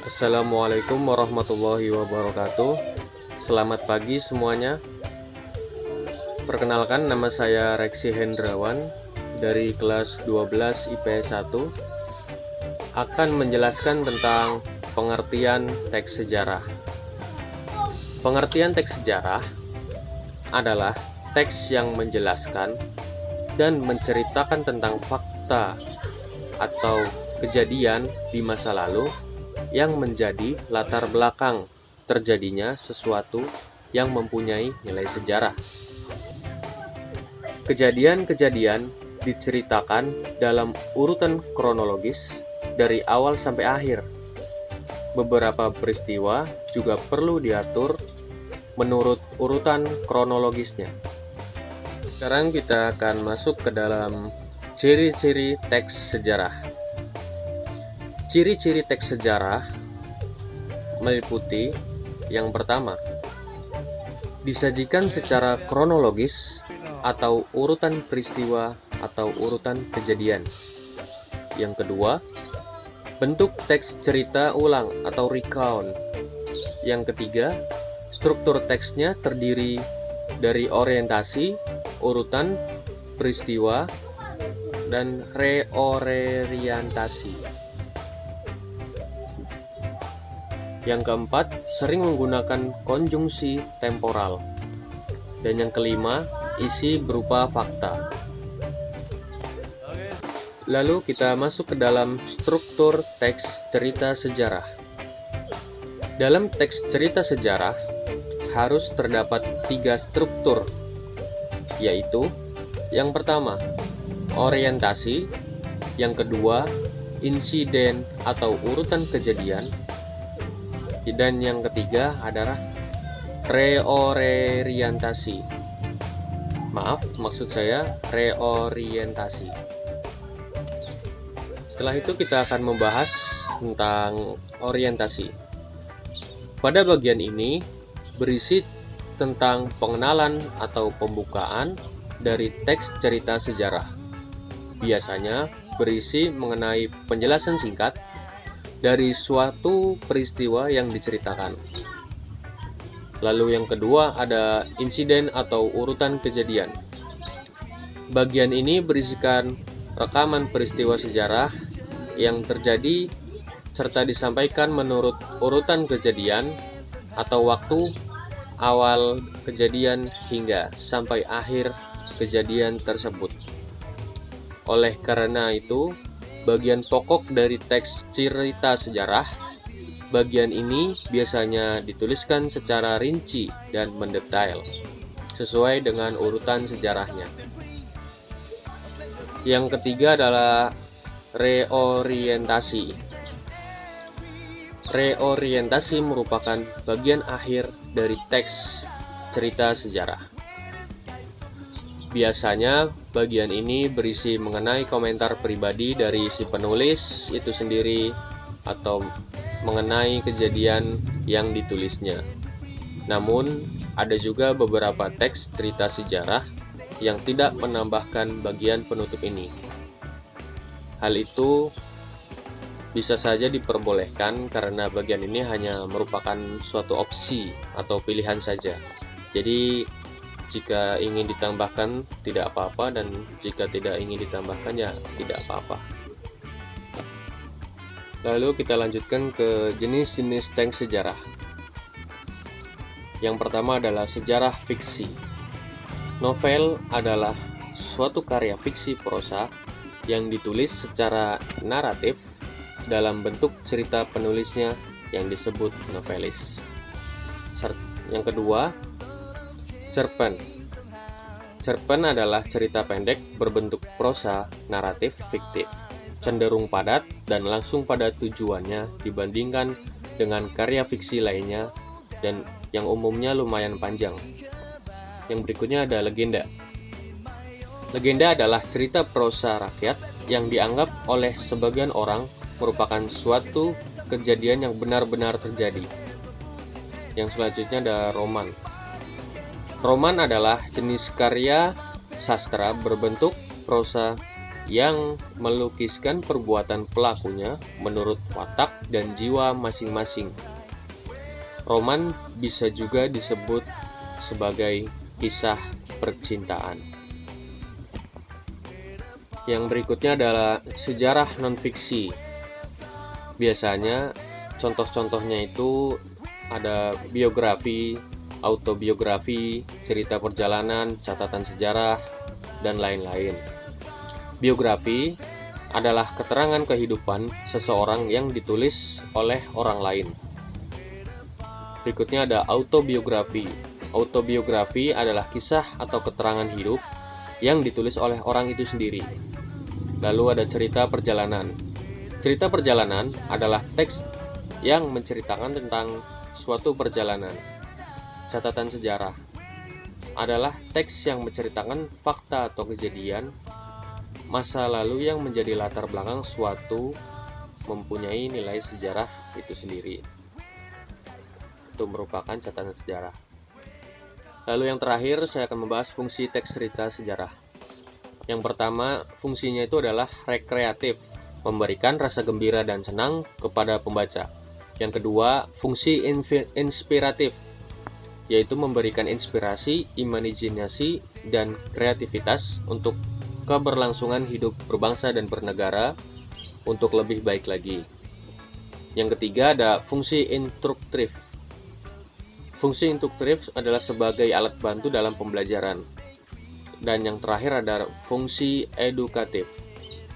Assalamualaikum warahmatullahi wabarakatuh. Selamat pagi semuanya. Perkenalkan, nama saya Reksi Hendrawan dari kelas 12 IPS 1 akan menjelaskan tentang pengertian teks sejarah. Pengertian teks sejarah adalah teks yang menjelaskan dan menceritakan tentang fakta atau kejadian di masa lalu yang menjadi latar belakang terjadinya sesuatu yang mempunyai nilai sejarah. Kejadian-kejadian diceritakan dalam urutan kronologis dari awal sampai akhir. Beberapa peristiwa juga perlu diatur menurut urutan kronologisnya. Sekarang kita akan masuk ke dalam ciri-ciri teks sejarah. Ciri-ciri teks sejarah meliputi yang pertama, disajikan secara kronologis atau urutan peristiwa atau urutan kejadian. Yang kedua, bentuk teks cerita ulang atau recount. Yang ketiga, struktur teksnya terdiri dari orientasi, urutan, peristiwa, dan reorientasi. Yang keempat, sering menggunakan konjungsi temporal. Dan yang kelima, isi berupa fakta. Lalu kita masuk ke dalam struktur teks cerita sejarah. Dalam teks cerita sejarah harus terdapat 3 struktur, yaitu yang pertama, orientasi, yang kedua, insiden atau urutan kejadian, dan yang ketiga adalah reorientasi. Maksud saya reorientasi. Setelah itu kita akan membahas tentang orientasi. Pada bagian ini berisi tentang pengenalan atau pembukaan dari teks cerita sejarah. Biasanya berisi mengenai penjelasan singkat dari suatu peristiwa yang diceritakan. Lalu yang kedua ada insiden atau urutan kejadian. Bagian ini berisikan rekaman peristiwa sejarah yang terjadi serta disampaikan menurut urutan kejadian atau waktu awal kejadian hingga sampai akhir kejadian tersebut. Oleh karena itu, bagian pokok dari teks cerita sejarah, bagian ini biasanya dituliskan secara rinci dan mendetail, sesuai dengan urutan sejarahnya. Yang ketiga adalah reorientasi. Reorientasi merupakan bagian akhir dari teks cerita sejarah. Biasanya bagian ini berisi mengenai komentar pribadi dari si penulis itu sendiri atau mengenai kejadian yang ditulisnya. Namun, ada juga beberapa teks cerita sejarah yang tidak menambahkan bagian penutup ini. Hal itu bisa saja diperbolehkan karena bagian ini hanya merupakan suatu opsi atau pilihan saja. Jadi, jika ingin ditambahkan tidak apa-apa, dan jika tidak ingin ditambahkan ya tidak apa-apa. Lalu kita lanjutkan ke jenis-jenis teks sejarah. Yang pertama adalah sejarah fiksi. Novel adalah suatu karya fiksi prosa yang ditulis secara naratif dalam bentuk cerita penulisnya yang disebut novelis. Yang kedua, cerpen. Cerpen adalah cerita pendek berbentuk prosa naratif fiktif, cenderung padat dan langsung pada tujuannya dibandingkan dengan karya fiksi lainnya dan yang umumnya lumayan panjang. Yang berikutnya ada legenda. Legenda adalah cerita prosa rakyat yang dianggap oleh sebagian orang merupakan suatu kejadian yang benar-benar terjadi. Yang selanjutnya ada roman. Roman adalah jenis karya sastra berbentuk prosa yang melukiskan perbuatan pelakunya menurut watak dan jiwa masing-masing. Roman bisa juga disebut sebagai kisah percintaan. Yang berikutnya adalah sejarah non-fiksi. Biasanya contoh-contohnya itu ada biografi, autobiografi, cerita perjalanan, catatan sejarah, dan lain-lain. Biografi adalah keterangan kehidupan seseorang yang ditulis oleh orang lain. Berikutnya ada autobiografi. Autobiografi adalah kisah atau keterangan hidup yang ditulis oleh orang itu sendiri. Lalu ada cerita perjalanan. Cerita perjalanan adalah teks yang menceritakan tentang suatu perjalanan. Catatan sejarah adalah teks yang menceritakan fakta atau kejadian masa lalu yang menjadi latar belakang suatu mempunyai nilai sejarah itu sendiri. Itu merupakan catatan sejarah. Lalu yang terakhir saya akan membahas fungsi teks cerita sejarah. Yang pertama, fungsinya itu adalah rekreatif, memberikan rasa gembira dan senang kepada pembaca. Yang kedua, fungsi inspiratif, yaitu memberikan inspirasi, imajinasi, dan kreativitas untuk keberlangsungan hidup berbangsa dan bernegara untuk lebih baik lagi. Yang ketiga ada fungsi instruktif. Fungsi instruktif adalah sebagai alat bantu dalam pembelajaran. Dan yang terakhir ada fungsi edukatif,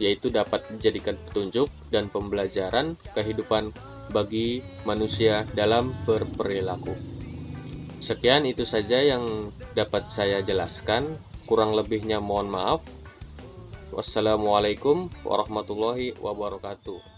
yaitu dapat dijadikan petunjuk dan pembelajaran kehidupan bagi manusia dalam berperilaku. Sekian itu saja yang dapat saya jelaskan, kurang lebihnya mohon maaf. Wassalamualaikum warahmatullahi wabarakatuh.